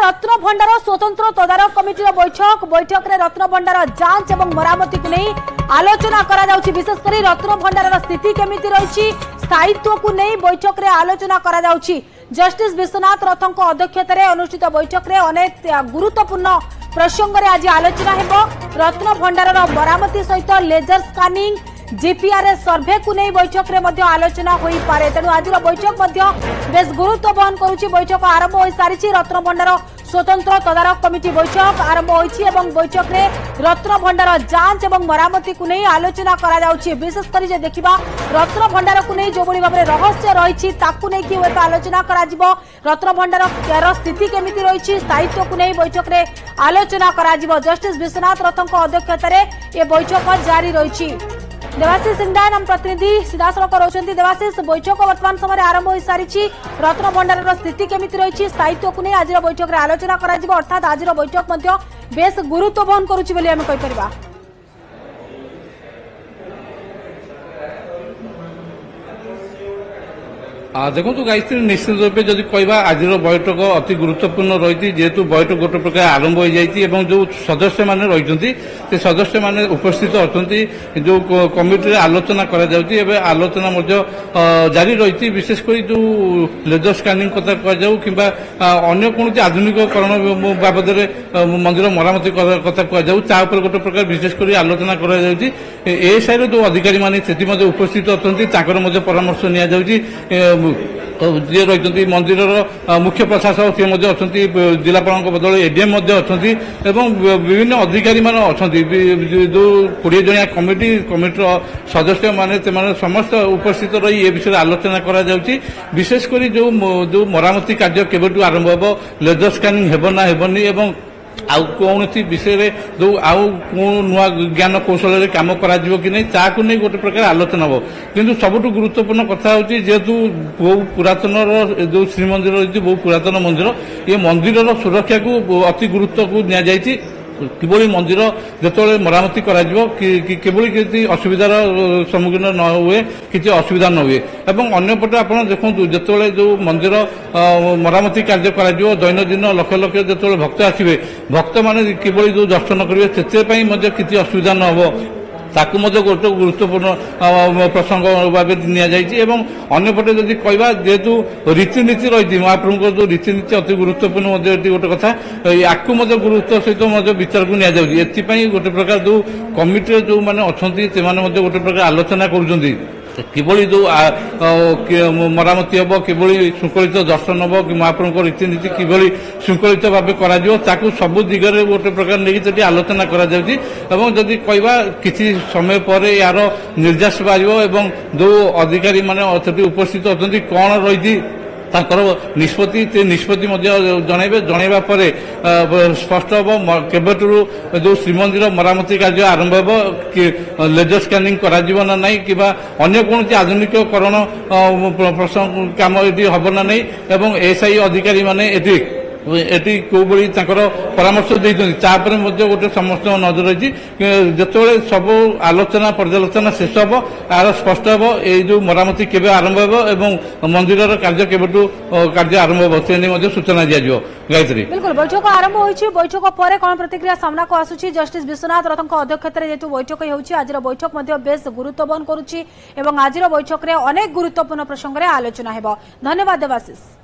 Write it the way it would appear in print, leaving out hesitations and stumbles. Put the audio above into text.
रत्न भंडार स्वतंत्र तदारख कमिटी बैठक में रत्न भंडार जांच और मरामती को नहीं आलोचना करा जाउछि। विशेषकर रत्न भंडार स्थिति केमिति रही स्थायित्व को नहीं बैठक में आलोचना करा जाउछि। जस्टिस विश्वनाथ रथों अध्यक्षतार अनुष्ठित बैठक में अनेक गुरुत्वपूर्ण प्रसंग में आज आलोचना हेबो। रत्न भंडार मरामती सहित लेजर स्कानिंग जीपीआरएस सर्वे को नहीं बैठक में आलोचना हो पारे। तेणु आज बैठक बेस गुरुत्व बहन करुच्ची। बैठक आरंभ हो सारी रत्न भंडार स्वतंत्र तदारख कमिटी बैठक आरंभ होइछि एवं बैठक में रत्न भंडार जांच और मरामती को नहीं आलोचना करा जाउछि। विशेषकर जे देखिबा रत्न भंडार को नहीं जो बड़ी भाव रहस्य रही आलोचना करा जिवो। रत्न भंडार स्थिति केमिति रही स्थायित्व को नहीं बैठक में आलोचना करा जिवो। जस्टिस विश्वनाथ रथों अध्यक्षतार ये बैठक जारी रही। देवाशीष सिंगडान हम प्रतिनिधि सीधासलख रोचंती। देवाशीष बैठक वर्तमान समय आरंभ हो सारी रत्न भंडार स्थिति केमिति रही स्थायित्व को नहीं आज बैठक में आलोचना करा जिवो। अर्थात आज बैठक बेस गुरुत्व बहन करुच्ची बोली आमे कहि परिबा। देखो गायत्री निश्चित रूपे जदि कहवा आज बैठक अति गुरुत्वपूर्ण रही जेहेतु बैठक गोटे प्रकार आरंभ हो जाती जो सदस्य मैंने रही सदस्य मैंने उपस्थित अच्छा जो कमिटी आलोचना कर आलोचना जारी रही विशेषकर जो लेजर स्कानिंग कथा कहु कि अन्य कौन आधुनिकरण बाबद मंदिर मरामती कथा कहु गोटे प्रकार विशेषकर आलोचना कर जो अधिकारी मैंने उपस्थित अच्छा परामर्श नि जी रही मंदिर मुख्य प्रशासक सी अच्छा जिलापाल बदल एडीएम अच्छा विभिन्न अधिकारी मान अच्छा जो 20 जनिया कमिटर सदस्य माने समस्त उपस्थित रही ए विषय आलोचना करा जाउछि। विशेषकर जो मरामती कार्य केबेटू आरंभ हो लेजर स्कानिंग हेबो ना हेबनी एवं आउ कौन विषय जो आउ नुआ ज्ञान कौशल कम कर नहीं गोटे प्रकार आलोचना हो। किंतु सबुठ गुरुत्वपूर्ण कथा हूँ जेहेतु बहु पुरातन जो श्रीमंदिर रही बहु पुरातन मंदिर ये मंदिर सुरक्षा को अति गुरुत्व को नि किभली मंदिर जिते मरामती किभली असुविधार सम्मुखीन न हुए किसी असुविधा न हुए एवं अन्यपटे आप देखो जिते जो मंदिर मरामती कार्य कर दैनंदिन लक्ष लक्ष जो भक्त आसवे भक्त मैंने किभली जो दर्शन करेंगे से किसी असुविधा न हो ताकू गोटे गुरुत्वपूर्ण प्रसंग भाव नि अंपटे जदि कहवा जेहेतु रीतिनीति रही महाप्रभु जो रीतिनीति अति गुरुत्वपूर्ण गोटे कथा आपको गुरुत्व सहित विचार को नि गोटे प्रकार जो कमिटी जो मैंने अच्छा गोटे प्रकार आलोचना कर किभली जो मरामती हम किभली श्रृंखलित दर्शन हम कि महाप्रभु रीतिनीति किभली श्रृंखलित भाव कर सबु दिगरे गोटे प्रकार नहीं आलोचना करी कहवा किसी समय पर यार निर्देश बाहर जो अधिकारी माने उपस्थित अच्छा कौन रही निष्पत्ति जनइबा पर स्पष्ट हम केबेटू जो श्रीमंदिर मरामती कार्य आरंभ हो कि लेजर स्कानिंग करा ना नहीं कि अन्य कौन आधुनिकरण प्रसंग काम ये हम ना नहीं एवं एसआई अधिकारी माने एटी कौली परामर्श देपर गोटे समस्त नजर रही जो सब आलोचना पर्यालोचना शेष हम यार स्पष्ट हम ये जो मरामती केवे आरंभ हो मंदिर कार्य केवेटू कार्य आरंभ हो से सूचना दिज्व। गायत्री बिल्कुल बैठक आरंभ होइछि। बैठक पर कौन प्रतिक्रिया सामना को आसुछि जस्टिस विश्वनाथ रथों अध्यक्षतार जेतु बैठक होउछि आज बैठक बेस गुरुत्व बहन करुछि एवं आज बैठक में अनेक गुरुत्वपूर्ण प्रसंग में आलोचना हेबो। धन्यवाद देवाशीष।